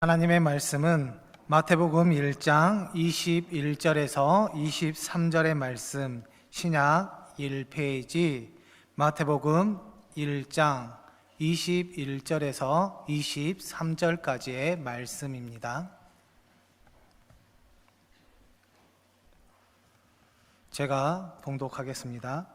하나님의 말씀은 마태복음 1장 21절에서 23절의 말씀, 신약 1페이지 마태복음 1장 21절에서 23절까지의 말씀입니다. 제가 봉독하겠습니다.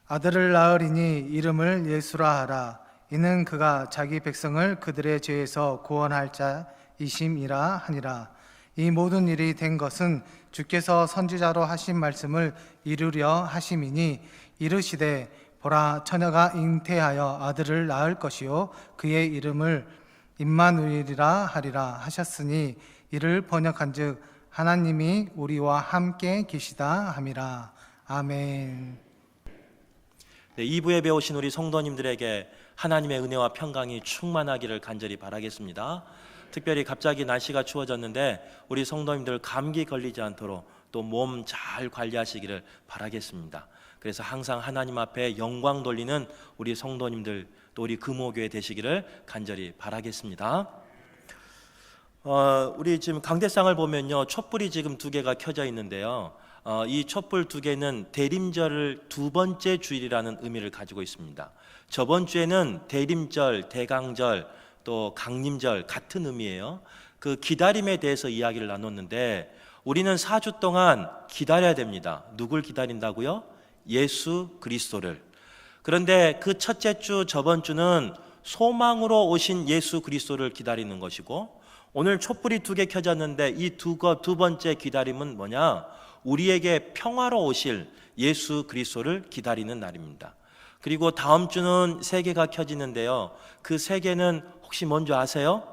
아들을 낳으리니 이름을 예수라 하라. 이는 그가 자기 백성을 그들의 죄에서 구원할 자이심이라 하니라. 이 모든 일이 된 것은 주께서 선지자로 하신 말씀을 이루려 하심이니, 이르시되 보라, 처녀가 잉태하여 아들을 낳을 것이요 그의 이름을 임마누엘이라 하리라 하셨으니, 이를 번역한즉 하나님이 우리와 함께 계시다 함이라. 아멘. 2부에 배우신 우리 성도님들에게 하나님의 은혜와 평강이 충만하기를 간절히 바라겠습니다. 특별히 갑자기 날씨가 추워졌는데 우리 성도님들 감기 걸리지 않도록 또 몸 잘 관리하시기를 바라겠습니다. 그래서 항상 하나님 앞에 영광 돌리는 우리 성도님들, 또 우리 금호교회 되시기를 간절히 바라겠습니다. 우리 지금 강대상을 보면요, 촛불이 지금 2개가 켜져 있는데요, 이 촛불 2개는 대림절을 두 번째 주일이라는 의미를 가지고 있습니다. 저번 주에는 대림절, 대강절, 또 강림절 같은 의미예요. 그 기다림에 대해서 이야기를 나눴는데, 우리는 4주 동안 기다려야 됩니다. 누굴 기다린다고요? 예수 그리스도를. 그런데 그 첫째 주, 저번 주는 소망으로 오신 예수 그리스도를 기다리는 것이고, 오늘 촛불이 2개 켜졌는데 이 두 번째 기다림은 뭐냐? 우리에게 평화로 오실 예수 그리스도를 기다리는 날입니다. 그리고 다음 주는 3개가 켜지는데요, 그 3개는 혹시 뭔지 아세요?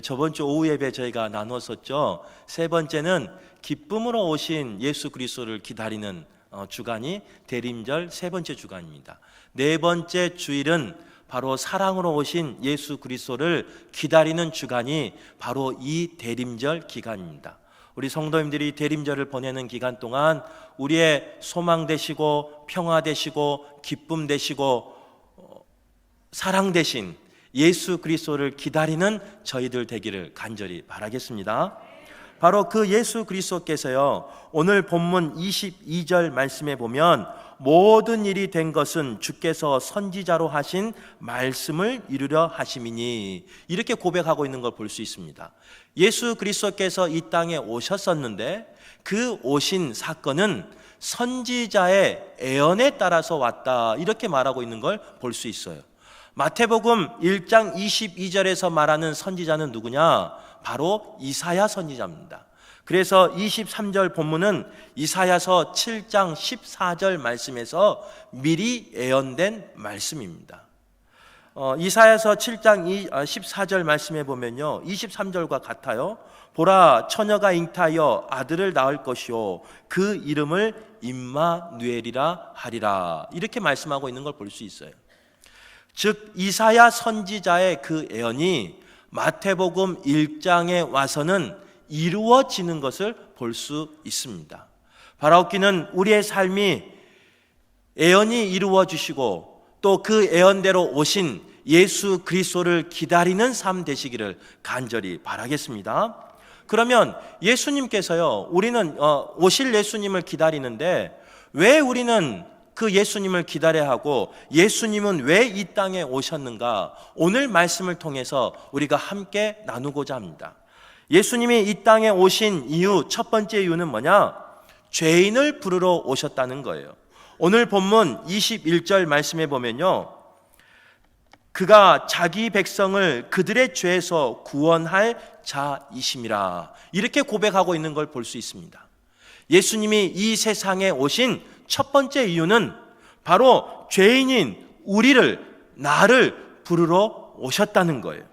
저번 주 오후 예배 저희가 나눴었죠. 3번째는 기쁨으로 오신 예수 그리스도를 기다리는 주간이 대림절 3번째 주간입니다. 4번째 주일은 바로 사랑으로 오신 예수 그리스도를 기다리는 주간이 바로 이 대림절 기간입니다. 우리 성도님들이 대림절을 보내는 기간 동안 우리의 소망 되시고 평화 되시고 기쁨 되시고 사랑 되신 예수 그리스도를 기다리는 저희들 되기를 간절히 바라겠습니다. 바로 그 예수 그리스도께서요, 오늘 본문 22절 말씀에 보면 모든 일이 된 것은 주께서 선지자로 하신 말씀을 이루려 하심이니, 이렇게 고백하고 있는 걸 볼 수 있습니다. 예수 그리스도께서 이 땅에 오셨었는데 그 오신 사건은 선지자의 예언에 따라서 왔다, 이렇게 말하고 있는 걸 볼 수 있어요. 마태복음 1장 22절에서 말하는 선지자는 누구냐? 바로 이사야 선지자입니다. 그래서 23절 본문은 이사야서 7장 14절 말씀에서 미리 예언된 말씀입니다. 이사야서 7장 14절 말씀에 보면요, 23절과 같아요. 보라, 처녀가 잉태하여 아들을 낳을 것이요 그 이름을 임마누엘이라 하리라, 이렇게 말씀하고 있는 걸 볼 수 있어요. 즉 이사야 선지자의 그 예언이 마태복음 1장에 와서는 이루어지는 것을 볼 수 있습니다. 바라옵기는 우리의 삶이 예언이 이루어지시고 또 그 예언대로 오신 예수 그리스도를 기다리는 삶 되시기를 간절히 바라겠습니다. 그러면 예수님께서요, 우리는 오실 예수님을 기다리는데 왜 우리는 그 예수님을 기다려야 하고 예수님은 왜 이 땅에 오셨는가? 오늘 말씀을 통해서 우리가 함께 나누고자 합니다. 예수님이 이 땅에 오신 이유, 첫 번째 이유는 뭐냐? 죄인을 부르러 오셨다는 거예요. 오늘 본문 21절 말씀에 보면요, 그가 자기 백성을 그들의 죄에서 구원할 자이심이라, 이렇게 고백하고 있는 걸 볼 수 있습니다. 예수님이 이 세상에 오신 첫 번째 이유는 바로 죄인인 나를 부르러 오셨다는 거예요.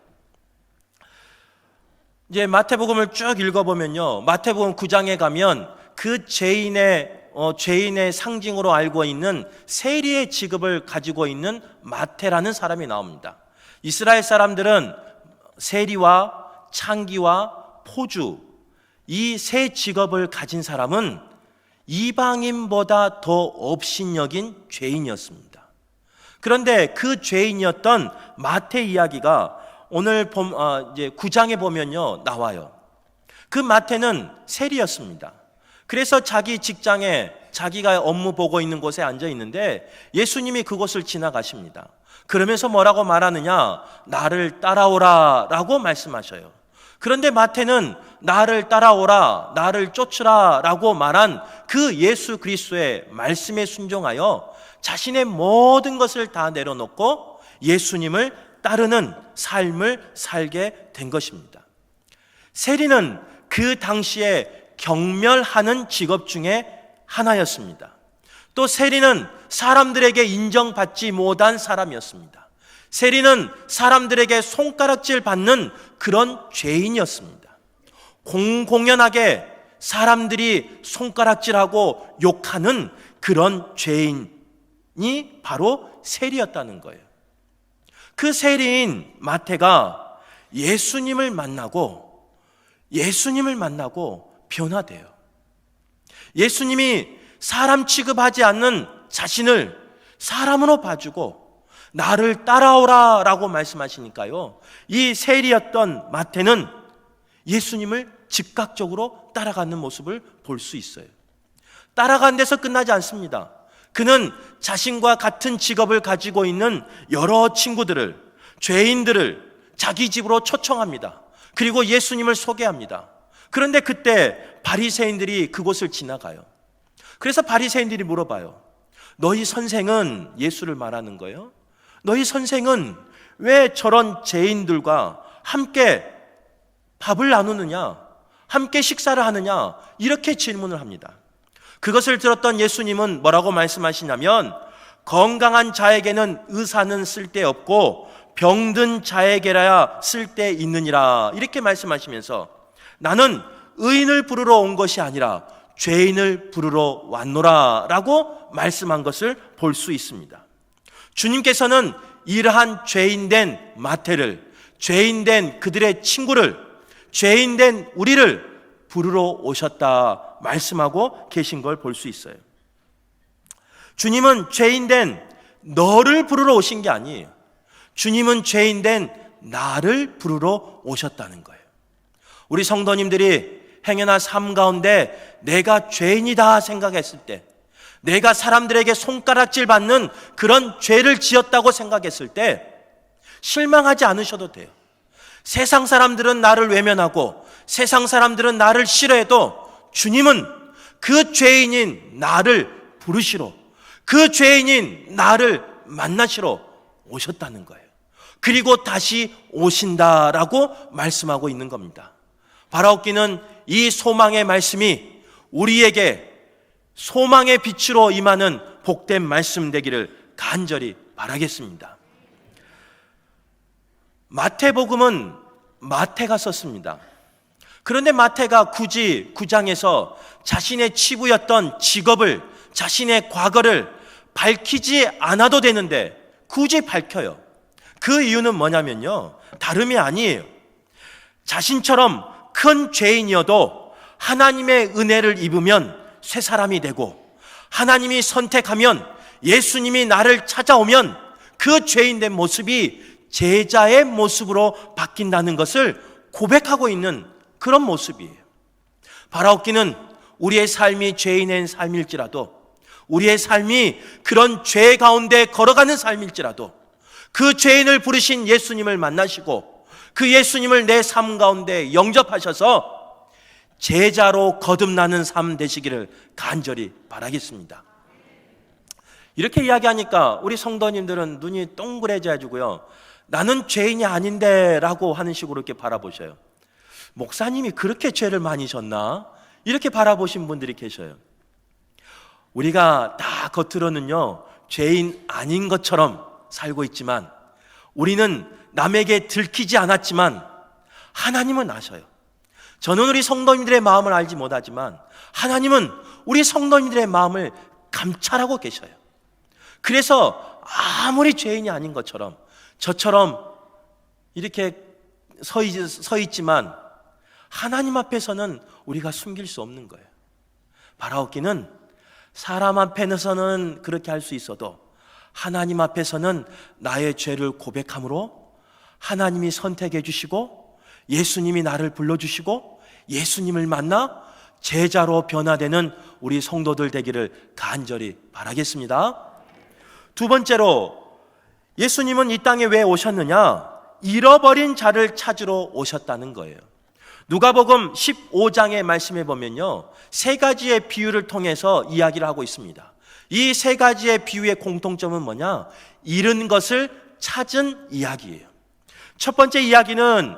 이제 마태복음을 쭉 읽어보면요, 마태복음 9장에 가면 그 죄인의 상징으로 알고 있는 세리의 직업을 가지고 있는 마태라는 사람이 나옵니다. 이스라엘 사람들은 세리와 창기와 포주, 이 세 직업을 가진 사람은 이방인보다 더 업신여긴 죄인이었습니다. 그런데 그 죄인이었던 마태 이야기가 오늘 이제 9장에 보면요 나와요. 그 마태는 세리였습니다. 그래서 자기 직장에 자기가 업무 보고 있는 곳에 앉아 있는데 예수님이 그곳을 지나가십니다. 그러면서 뭐라고 말하느냐? 나를 따라오라 라고 말씀하셔요. 그런데 마태는 나를 따라오라, 나를 쫓으라 라고 말한 그 예수 그리스도의 말씀에 순종하여 자신의 모든 것을 다 내려놓고 예수님을 따르는 삶을 살게 된 것입니다. 세리는 그 당시에 경멸하는 직업 중에 하나였습니다. 또 세리는 사람들에게 인정받지 못한 사람이었습니다. 세리는 사람들에게 손가락질 받는 그런 죄인이었습니다. 공공연하게 사람들이 손가락질하고 욕하는 그런 죄인이 바로 세리였다는 거예요. 그 세리인 마태가 예수님을 만나고 변화돼요. 예수님이 사람 취급하지 않는 자신을 사람으로 봐주고 나를 따라오라 라고 말씀하시니까요, 이 세리였던 마태는 예수님을 즉각적으로 따라가는 모습을 볼 수 있어요. 따라간 데서 끝나지 않습니다. 그는 자신과 같은 직업을 가지고 있는 여러 친구들을, 죄인들을 자기 집으로 초청합니다. 그리고 예수님을 소개합니다. 그런데 그때 바리새인들이 그곳을 지나가요. 그래서 바리새인들이 물어봐요. 너희 선생은, 예수를 말하는 거예요, 너희 선생은 왜 저런 죄인들과 함께 밥을 나누느냐, 함께 식사를 하느냐, 이렇게 질문을 합니다. 그것을 들었던 예수님은 뭐라고 말씀하시냐면, 건강한 자에게는 의사는 쓸데없고 병든 자에게라야 쓸데있느니라, 이렇게 말씀하시면서 나는 의인을 부르러 온 것이 아니라 죄인을 부르러 왔노라 라고 말씀한 것을 볼 수 있습니다. 주님께서는 이러한 죄인된 마태를, 죄인된 그들의 친구를, 죄인된 우리를 부르러 오셨다 말씀하고 계신 걸 볼 수 있어요. 주님은 죄인된 너를 부르러 오신 게 아니에요. 주님은 죄인된 나를 부르러 오셨다는 거예요. 우리 성도님들이 행여나 삶 가운데 내가 죄인이다 생각했을 때, 내가 사람들에게 손가락질 받는 그런 죄를 지었다고 생각했을 때 실망하지 않으셔도 돼요. 세상 사람들은 나를 외면하고 세상 사람들은 나를 싫어해도 주님은 그 죄인인 나를 부르시러, 그 죄인인 나를 만나시러 오셨다는 거예요. 그리고 다시 오신다라고 말씀하고 있는 겁니다. 바라옵기는 이 소망의 말씀이 우리에게 소망의 빛으로 임하는 복된 말씀 되기를 간절히 바라겠습니다. 마태복음은 마태가 썼습니다. 그런데 마태가 굳이 9장에서 자신의 치부였던 직업을, 자신의 과거를 밝히지 않아도 되는데 굳이 밝혀요. 그 이유는 뭐냐면요, 다름이 아니에요. 자신처럼 큰 죄인이어도 하나님의 은혜를 입으면 새 사람이 되고, 하나님이 선택하면, 예수님이 나를 찾아오면 그 죄인된 모습이 제자의 모습으로 바뀐다는 것을 고백하고 있는 그런 모습이에요. 바라옵기는 우리의 삶이 죄인의 삶일지라도, 우리의 삶이 그런 죄 가운데 걸어가는 삶일지라도 그 죄인을 부르신 예수님을 만나시고 그 예수님을 내 삶 가운데 영접하셔서 제자로 거듭나는 삶 되시기를 간절히 바라겠습니다. 이렇게 이야기하니까 우리 성도님들은 눈이 동그래져가지고요, 나는 죄인이 아닌데 라고 하는 식으로 이렇게 바라보셔요. 목사님이 그렇게 죄를 많이 졌나? 이렇게 바라보신 분들이 계셔요. 우리가 다 겉으로는요 죄인 아닌 것처럼 살고 있지만, 우리는 남에게 들키지 않았지만 하나님은 아셔요. 저는 우리 성도님들의 마음을 알지 못하지만 하나님은 우리 성도님들의 마음을 감찰하고 계셔요. 그래서 아무리 죄인이 아닌 것처럼 저처럼 이렇게 서 있지만 하나님 앞에서는 우리가 숨길 수 없는 거예요. 바라옵기는 사람 앞에서는 그렇게 할 수 있어도 하나님 앞에서는 나의 죄를 고백함으로 하나님이 선택해 주시고 예수님이 나를 불러주시고 예수님을 만나 제자로 변화되는 우리 성도들 되기를 간절히 바라겠습니다. 두 번째로, 예수님은 이 땅에 왜 오셨느냐? 잃어버린 자를 찾으러 오셨다는 거예요. 누가복음 15장의 말씀에 보면요, 세 가지의 비유를 통해서 이야기를 하고 있습니다. 이 세 가지의 비유의 공통점은 뭐냐? 잃은 것을 찾은 이야기예요. 첫 번째 이야기는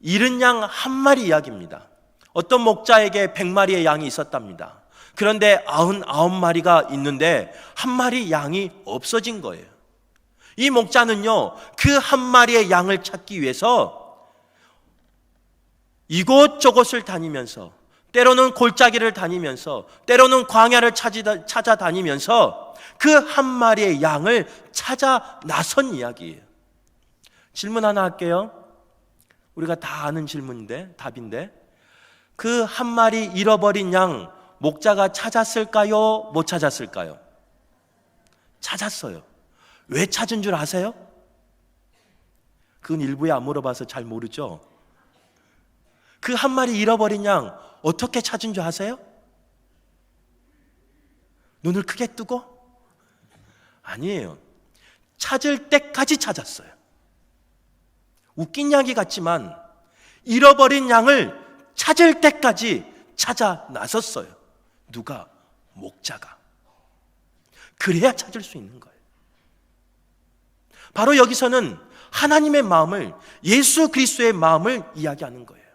잃은 양 한 마리 이야기입니다. 어떤 목자에게 100마리의 양이 있었답니다. 그런데 99마리가 있는데 한 마리 양이 없어진 거예요. 이 목자는요, 그 한 마리의 양을 찾기 위해서 이곳저곳을 다니면서, 때로는 골짜기를 다니면서, 때로는 광야를 찾아다니면서 그 한 마리의 양을 찾아 나선 이야기예요. 질문 하나 할게요. 우리가 다 아는 질문인데, 답인데, 그 한 마리 잃어버린 양 목자가 찾았을까요? 못 찾았을까요? 찾았어요. 왜 찾은 줄 아세요? 그건 일부에 안 물어봐서 잘 모르죠. 그 한 마리 잃어버린 양 어떻게 찾은 줄 아세요? 눈을 크게 뜨고? 아니에요. 찾을 때까지 찾았어요. 웃긴 이야기 같지만 잃어버린 양을 찾을 때까지 찾아 나섰어요. 누가? 목자가. 그래야 찾을 수 있는 거예요. 바로 여기서는 하나님의 마음을, 예수 그리스도의 마음을 이야기하는 거예요.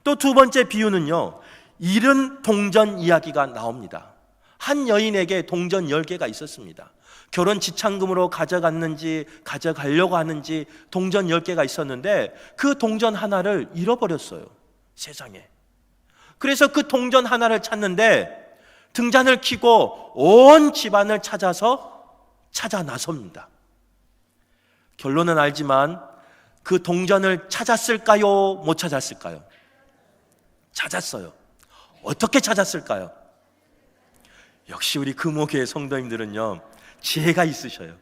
또 두 번째 비유는요, 잃은 동전 이야기가 나옵니다. 한 여인에게 동전 10개가 있었습니다. 결혼 지참금으로 가져갔는지 가져가려고 하는지 동전 10개가 있었는데 그 동전 하나를 잃어버렸어요. 세상에. 그래서 그 동전 하나를 찾는데 등잔을 켜고 온 집안을 찾아 나섭니다. 결론은 알지만 그 동전을 찾았을까요? 못 찾았을까요? 찾았어요. 어떻게 찾았을까요? 역시 우리 금호교회 성도님들은요, 지혜가 있으셔요.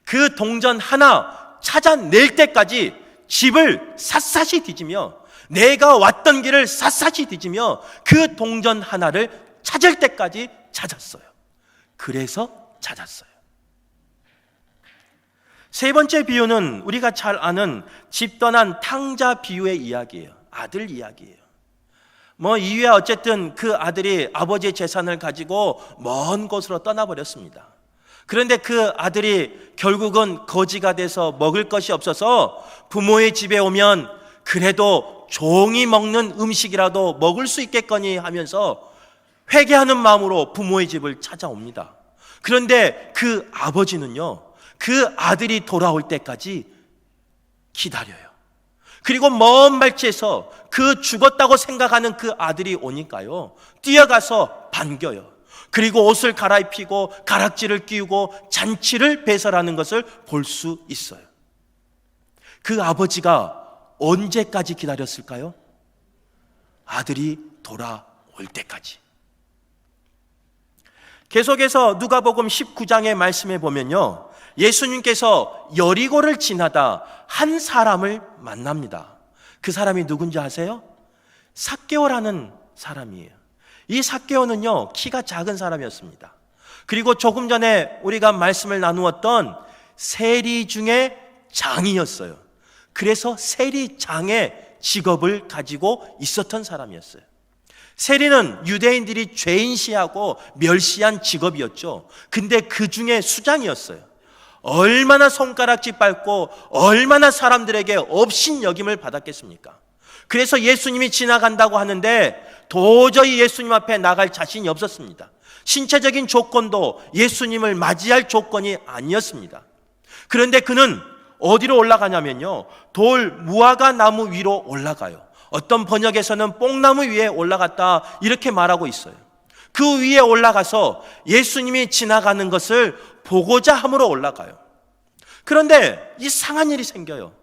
그 동전 하나 찾아낼 때까지 집을 샅샅이 뒤지며, 내가 왔던 길을 샅샅이 뒤지며 그 동전 하나를 찾을 때까지 찾았어요. 그래서 찾았어요. 세 번째 비유는 우리가 잘 아는 집 떠난 탕자 비유의 이야기예요. 아들 이야기예요. 이유야 어쨌든 그 아들이 아버지의 재산을 가지고 먼 곳으로 떠나버렸습니다. 그런데 그 아들이 결국은 거지가 돼서 먹을 것이 없어서 부모의 집에 오면 그래도 종이 먹는 음식이라도 먹을 수 있겠거니 하면서 회개하는 마음으로 부모의 집을 찾아옵니다. 그런데 그 아버지는요, 그 아들이 돌아올 때까지 기다려요. 그리고 먼 발치에서 그 죽었다고 생각하는 그 아들이 오니까요, 뛰어가서 반겨요. 그리고 옷을 갈아입히고 가락지를 끼우고 잔치를 배설하는 것을 볼 수 있어요. 그 아버지가 언제까지 기다렸을까요? 아들이 돌아올 때까지. 계속해서 누가복음 19장의 말씀에 보면요, 예수님께서 여리고를 지나다 한 사람을 만납니다. 그 사람이 누군지 아세요? 삭개오라는 사람이에요. 이 삭개오는요, 키가 작은 사람이었습니다. 그리고 조금 전에 우리가 말씀을 나누었던 세리 중에 장이었어요. 그래서 세리장의 직업을 가지고 있었던 사람이었어요. 세리는 유대인들이 죄인시하고 멸시한 직업이었죠. 근데 그 중에 수장이었어요. 얼마나 손가락질 밟고 얼마나 사람들에게 업신여김을 받았겠습니까? 그래서 예수님이 지나간다고 하는데 도저히 예수님 앞에 나갈 자신이 없었습니다. 신체적인 조건도 예수님을 맞이할 조건이 아니었습니다. 그런데 그는 어디로 올라가냐면요, 돌 무화과 나무 위로 올라가요. 어떤 번역에서는 뽕나무 위에 올라갔다 이렇게 말하고 있어요. 그 위에 올라가서 예수님이 지나가는 것을 보고자 함으로 올라가요. 그런데 이상한 일이 생겨요.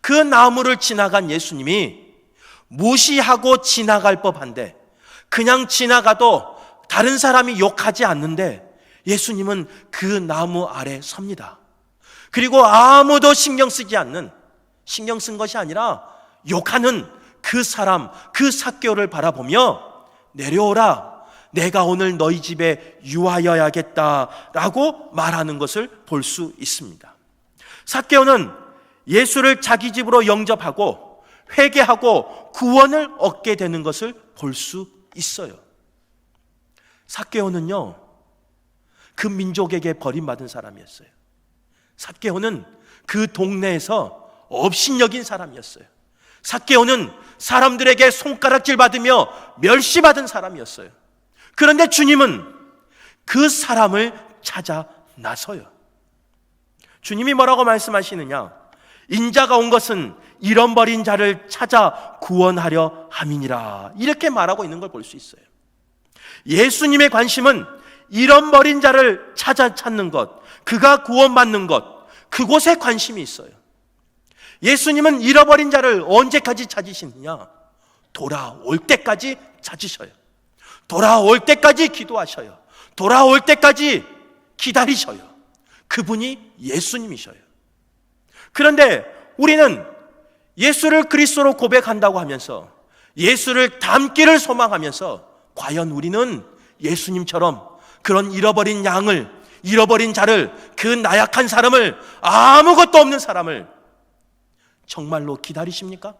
그 나무를 지나간 예수님이 무시하고 지나갈 법한데, 그냥 지나가도 다른 사람이 욕하지 않는데 예수님은 그 나무 아래 섭니다. 그리고 아무도 신경 쓰지 않는, 신경 쓴 것이 아니라 욕하는 그 사람, 그 삭개오를 바라보며 내려오라, 내가 오늘 너희 집에 유하여야겠다라고 말하는 것을 볼 수 있습니다. 삭개오는 예수를 자기 집으로 영접하고 회개하고 구원을 얻게 되는 것을 볼 수 있어요. 삭개오는요, 그 민족에게 버림받은 사람이었어요. 삭개오는 그 동네에서 업신여긴 사람이었어요. 삭개오는 사람들에게 손가락질 받으며 멸시받은 사람이었어요. 그런데 주님은 그 사람을 찾아 나서요. 주님이 뭐라고 말씀하시느냐? 인자가 온 것은 잃어버린 자를 찾아 구원하려 함이니라, 이렇게 말하고 있는 걸 볼 수 있어요. 예수님의 관심은 잃어버린 자를 찾는 것, 그가 구원받는 것, 그곳에 관심이 있어요. 예수님은 잃어버린 자를 언제까지 찾으시느냐? 돌아올 때까지 찾으셔요. 돌아올 때까지 기도하셔요. 돌아올 때까지 기다리셔요. 그분이 예수님이셔요. 그런데 우리는 예수를 그리스도로 고백한다고 하면서, 예수를 닮기를 소망하면서, 과연 우리는 예수님처럼 그런 잃어버린 양을, 잃어버린 자를, 그 나약한 사람을, 아무것도 없는 사람을 정말로 기다리십니까?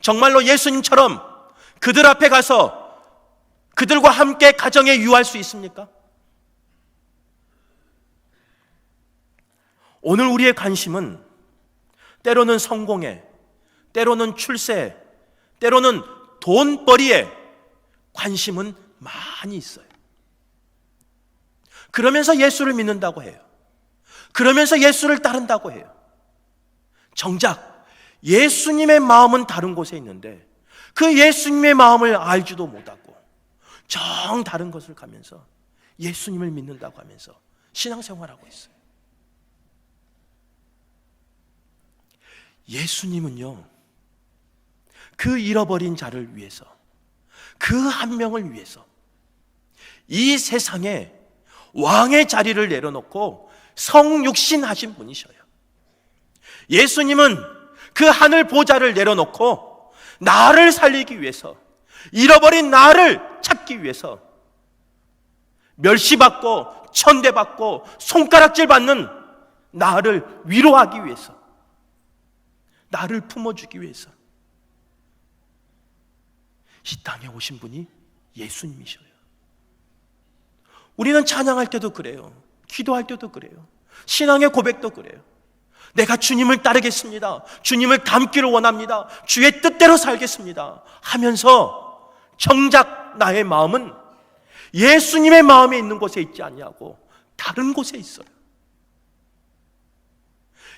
정말로 예수님처럼 그들 앞에 가서 그들과 함께 가정에 유할 수 있습니까? 오늘 우리의 관심은 때로는 성공에, 때로는 출세에, 때로는 돈벌이에 관심은 많이 있어요. 그러면서 예수를 믿는다고 해요. 그러면서 예수를 따른다고 해요. 정작 예수님의 마음은 다른 곳에 있는데 그 예수님의 마음을 알지도 못하고 정 다른 것을 가면서 예수님을 믿는다고 하면서 신앙생활하고 있어요. 예수님은요, 그 잃어버린 자를 위해서, 그 한 명을 위해서 이 세상에 왕의 자리를 내려놓고 성육신 하신 분이셔요. 예수님은 그 하늘 보좌를 내려놓고 나를 살리기 위해서, 잃어버린 나를 찾기 위해서, 멸시받고 천대받고 손가락질 받는 나를 위로하기 위해서, 나를 품어주기 위해서 이 땅에 오신 분이 예수님이셔요. 우리는 찬양할 때도 그래요. 기도할 때도 그래요. 신앙의 고백도 그래요. 내가 주님을 따르겠습니다. 주님을 닮기를 원합니다. 주의 뜻대로 살겠습니다 하면서 정작 나의 마음은 예수님의 마음에 있는 곳에 있지 않냐고 다른 곳에 있어요.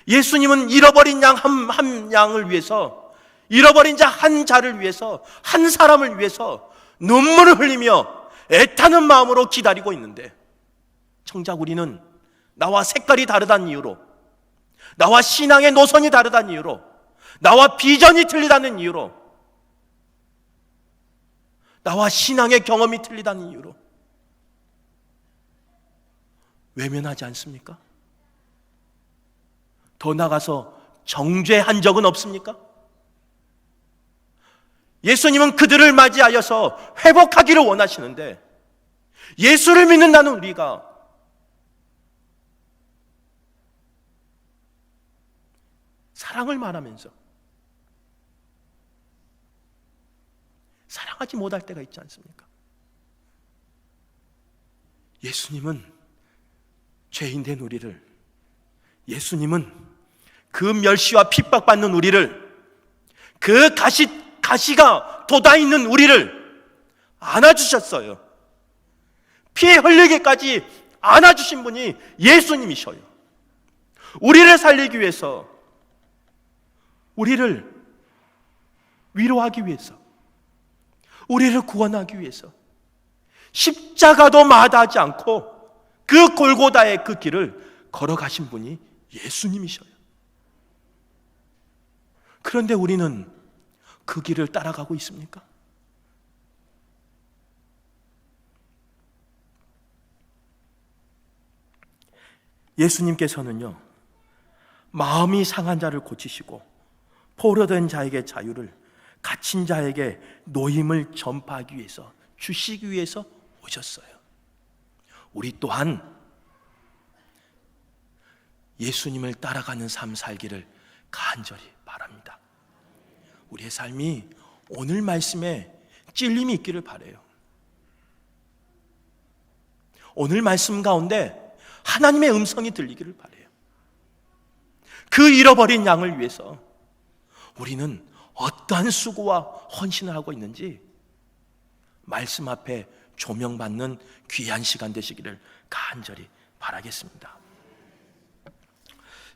예수님은 잃어버린 양 한 양을 위해서, 잃어버린 자 한 자를 위해서, 한 사람을 위해서 눈물을 흘리며 애타는 마음으로 기다리고 있는데, 정작 우리는 나와 색깔이 다르다는 이유로, 나와 신앙의 노선이 다르다는 이유로, 나와 비전이 틀리다는 이유로, 나와 신앙의 경험이 틀리다는 이유로 외면하지 않습니까? 더 나가서 정죄한 적은 없습니까? 예수님은 그들을 맞이하여서 회복하기를 원하시는데, 예수를 믿는다는 우리가 사랑을 말하면서 사랑하지 못할 때가 있지 않습니까? 예수님은 죄인된 우리를, 예수님은 그 멸시와 핍박받는 우리를, 그 가시가 돋아있는 우리를 안아주셨어요. 피 흘리기까지 안아주신 분이 예수님이셔요. 우리를 살리기 위해서, 우리를 위로하기 위해서, 우리를 구원하기 위해서 십자가도 마다하지 않고 그 골고다의 그 길을 걸어가신 분이 예수님이셔요. 그런데 우리는 그 길을 따라가고 있습니까? 예수님께서는요, 마음이 상한 자를 고치시고 포로된 자에게 자유를, 갇힌 자에게 노임을 전파하기 위해서, 주시기 위해서 오셨어요. 우리 또한 예수님을 따라가는 삶 살기를 간절히 바랍니다. 우리의 삶이 오늘 말씀에 찔림이 있기를 바라요. 오늘 말씀 가운데 하나님의 음성이 들리기를 바라요. 그 잃어버린 양을 위해서 우리는 어떠한 수고와 헌신을 하고 있는지 말씀 앞에 조명받는 귀한 시간 되시기를 간절히 바라겠습니다.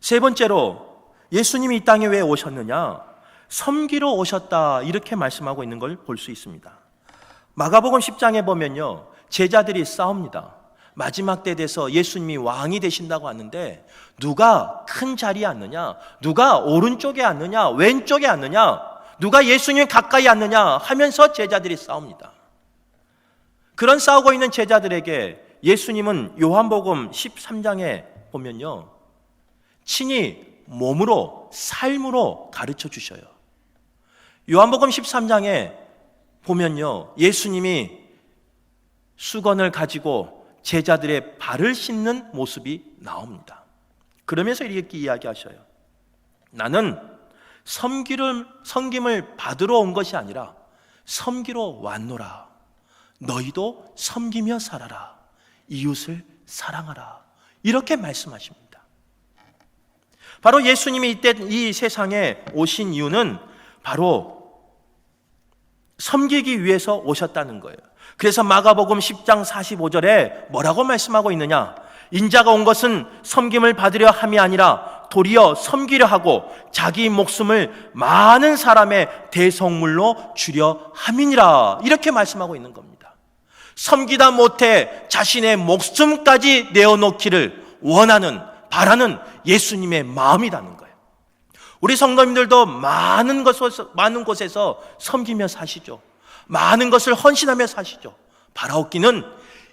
세 번째로, 예수님이 이 땅에 왜 오셨느냐? 섬기러 오셨다, 이렇게 말씀하고 있는 걸 볼 수 있습니다. 마가복음 10장에 보면요, 제자들이 싸웁니다. 마지막 때 돼서 예수님이 왕이 되신다고 하는데 누가 큰 자리에 앉느냐, 누가 오른쪽에 앉느냐, 왼쪽에 앉느냐, 누가 예수님 가까이 앉느냐 하면서 제자들이 싸웁니다. 그런 싸우고 있는 제자들에게 예수님은 요한복음 13장에 보면요, 친히 몸으로, 삶으로 가르쳐 주셔요. 요한복음 13장에 보면요, 예수님이 수건을 가지고 제자들의 발을 씻는 모습이 나옵니다. 그러면서 이렇게 이야기하셔요. 나는 섬김을 받으러 온 것이 아니라 섬기러 왔노라. 너희도 섬기며 살아라. 이웃을 사랑하라. 이렇게 말씀하십니다. 바로 예수님이 이때 이 세상에 오신 이유는 바로 섬기기 위해서 오셨다는 거예요. 그래서 마가복음 10장 45절에 뭐라고 말씀하고 있느냐? 인자가 온 것은 섬김을 받으려 함이 아니라 도리어 섬기려 하고 자기 목숨을 많은 사람의 대속물로 주려 함이니라. 이렇게 말씀하고 있는 겁니다. 섬기다 못해 자신의 목숨까지 내어놓기를 원하는, 바라는 예수님의 마음이라는 거예요. 우리 성도님들도 많은 곳에서 섬기며 사시죠. 많은 것을 헌신하며 사시죠. 바라옵기는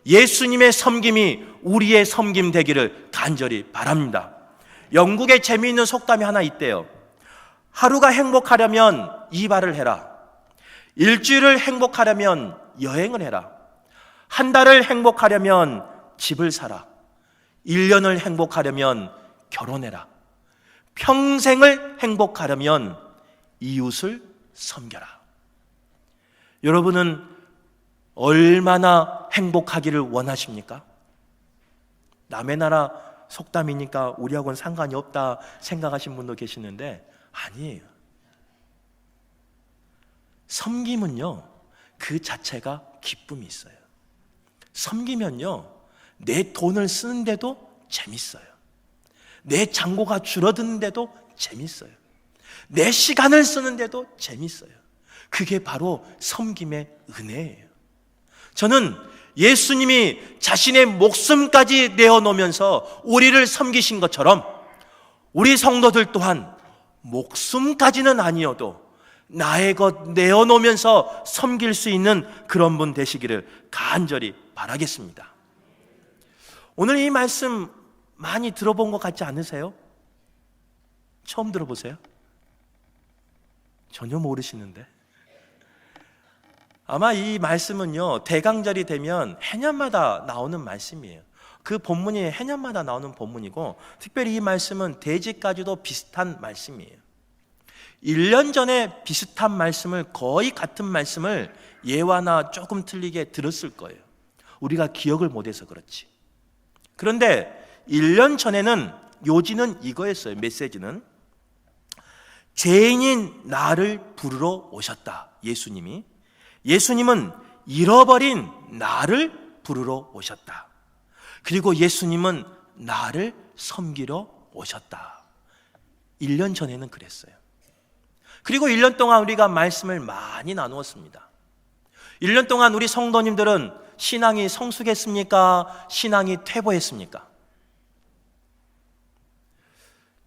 예수님의 섬김이 우리의 섬김 되기를 간절히 바랍니다. 영국에 재미있는 속담이 하나 있대요. 하루가 행복하려면 이발을 해라. 일주일을 행복하려면 여행을 해라. 한 달을 행복하려면 집을 사라. 1년을 행복하려면 결혼해라. 평생을 행복하려면 이웃을 섬겨라. 여러분은 얼마나 행복하기를 원하십니까? 남의 나라 속담이니까 우리하고는 상관이 없다 생각하신 분도 계시는데 아니에요. 섬김은요, 그 자체가 기쁨이 있어요. 섬기면요, 내 돈을 쓰는데도 재밌어요. 내 잔고가 줄어드는데도 재밌어요. 내 시간을 쓰는데도 재밌어요. 그게 바로 섬김의 은혜예요. 저는 예수님이 자신의 목숨까지 내어놓으면서 우리를 섬기신 것처럼 우리 성도들 또한 목숨까지는 아니어도 나의 것 내어놓으면서 섬길 수 있는 그런 분 되시기를 간절히 바라겠습니다. 오늘 이 말씀 많이 들어본 것 같지 않으세요? 처음 들어보세요? 전혀 모르시는데. 아마 이 말씀은요, 대강절이 되면 해년마다 나오는 말씀이에요. 그 본문이 해년마다 나오는 본문이고, 특별히 이 말씀은 대지까지도 비슷한 말씀이에요. 1년 전에 비슷한 말씀을, 거의 같은 말씀을 예화나 조금 틀리게 들었을 거예요. 우리가 기억을 못해서 그렇지. 그런데 1년 전에는 요지는 이거였어요. 메시지는 죄인인 나를 부르러 오셨다. 예수님은 잃어버린 나를 부르러 오셨다. 그리고 예수님은 나를 섬기러 오셨다. 1년 전에는 그랬어요. 그리고 1년 동안 우리가 말씀을 많이 나누었습니다. 1년 동안 우리 성도님들은 신앙이 성숙했습니까? 신앙이 퇴보했습니까?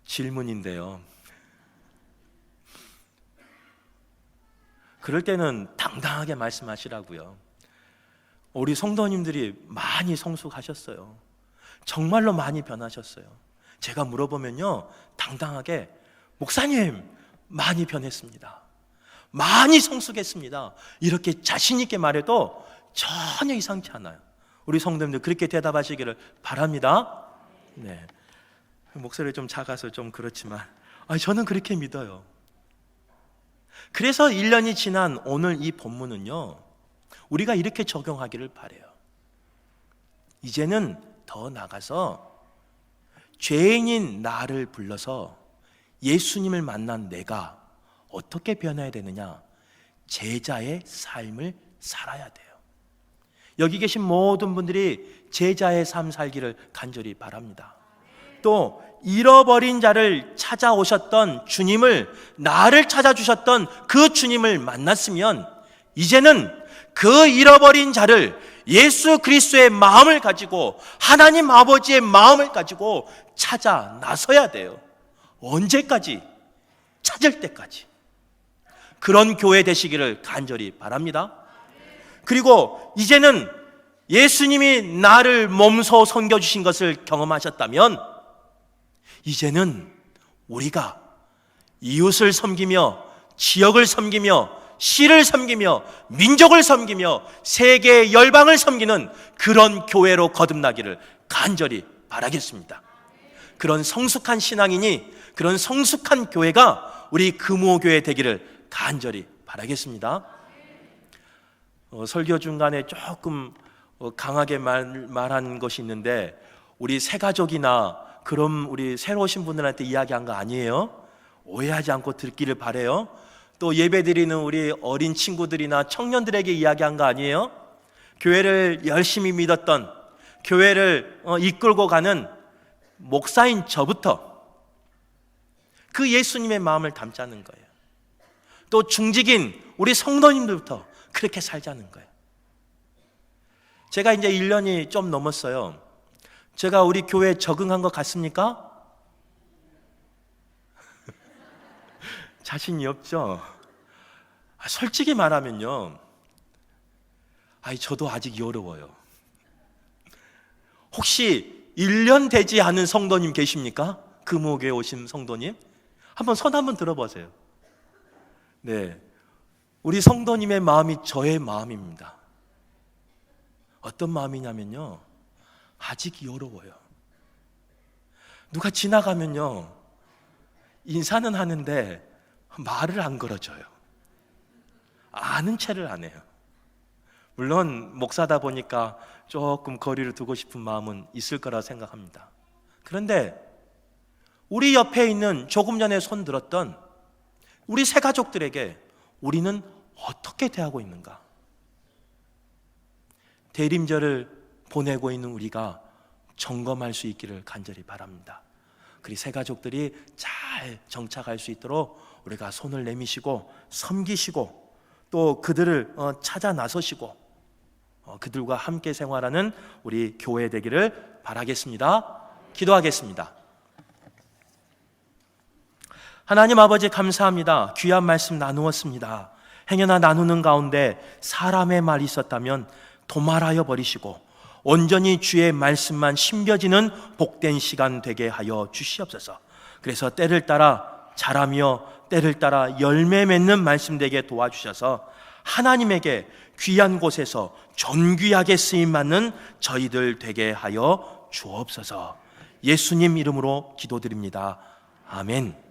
질문인데요. 그럴 때는 당당하게 말씀하시라고요. 우리 성도님들이 많이 성숙하셨어요. 정말로 많이 변하셨어요. 제가 물어보면요, 당당하게 목사님 많이 변했습니다, 많이 성숙했습니다, 이렇게 자신 있게 말해도 전혀 이상치 않아요. 우리 성도님들 그렇게 대답하시기를 바랍니다. 네, 목소리 좀 작아서 좀 그렇지만 저는 그렇게 믿어요. 그래서 1년이 지난 오늘 이 본문은요, 우리가 이렇게 적용하기를 바라요. 이제는 더 나가서 죄인인 나를 불러서 예수님을 만난 내가 어떻게 변해야 되느냐, 제자의 삶을 살아야 돼요. 여기 계신 모든 분들이 제자의 삶 살기를 간절히 바랍니다. 또 잃어버린 자를 찾아오셨던 주님을, 나를 찾아주셨던 그 주님을 만났으면 이제는 그 잃어버린 자를 예수 그리스도의 마음을 가지고, 하나님 아버지의 마음을 가지고 찾아 나서야 돼요. 언제까지? 찾을 때까지. 그런 교회 되시기를 간절히 바랍니다. 그리고 이제는 예수님이 나를 몸소 섬겨주신 것을 경험하셨다면 이제는 우리가 이웃을 섬기며 지역을 섬기며 시를 섬기며 민족을 섬기며 세계 열방을 섬기는 그런 교회로 거듭나기를 간절히 바라겠습니다. 그런 성숙한 신앙이니, 그런 성숙한 교회가 우리 금호교회 되기를 간절히 바라겠습니다. 설교 중간에 조금 강하게 말한 것이 있는데, 우리 새가족이나 그럼 우리 새로 오신 분들한테 이야기한 거 아니에요. 오해하지 않고 듣기를 바라요. 또 예배드리는 우리 어린 친구들이나 청년들에게 이야기한 거 아니에요. 교회를 열심히 믿었던, 교회를 이끌고 가는 목사인 저부터 그 예수님의 마음을 담자는 거예요. 또 중직인 우리 성도님들부터 그렇게 살자는 거예요. 제가 이제 1년이 좀 넘었어요. 제가 우리 교회에 적응한 것 같습니까? 자신이 없죠? 솔직히 말하면요, 저도 아직 어려워요. 혹시 1년 되지 않은 성도님 계십니까? 금호교회 오신 성도님? 한번 손 한번 들어보세요. 네, 우리 성도님의 마음이 저의 마음입니다. 어떤 마음이냐면요, 아직 어려워요. 누가 지나가면요, 인사는 하는데 말을 안 걸어줘요. 아는 체를 안 해요. 물론 목사다 보니까 조금 거리를 두고 싶은 마음은 있을 거라 생각합니다. 그런데 우리 옆에 있는 조금 전에 손 들었던 우리 새 가족들에게 우리는 어떻게 대하고 있는가? 대림절을 보내고 있는 우리가 점검할 수 있기를 간절히 바랍니다. 그리 새 가족들이 잘 정착할 수 있도록 우리가 손을 내미시고 섬기시고, 또 그들을 찾아 나서시고 그들과 함께 생활하는 우리 교회 되기를 바라겠습니다. 기도하겠습니다. 하나님 아버지, 감사합니다. 귀한 말씀 나누었습니다. 행여나 나누는 가운데 사람의 말이 있었다면 도말하여 버리시고 온전히 주의 말씀만 심겨지는 복된 시간 되게 하여 주시옵소서. 그래서 때를 따라 자라며 때를 따라 열매 맺는 말씀 되게 도와주셔서 하나님에게 귀한 곳에서 존귀하게 쓰임받는 저희들 되게 하여 주옵소서. 예수님 이름으로 기도드립니다. 아멘.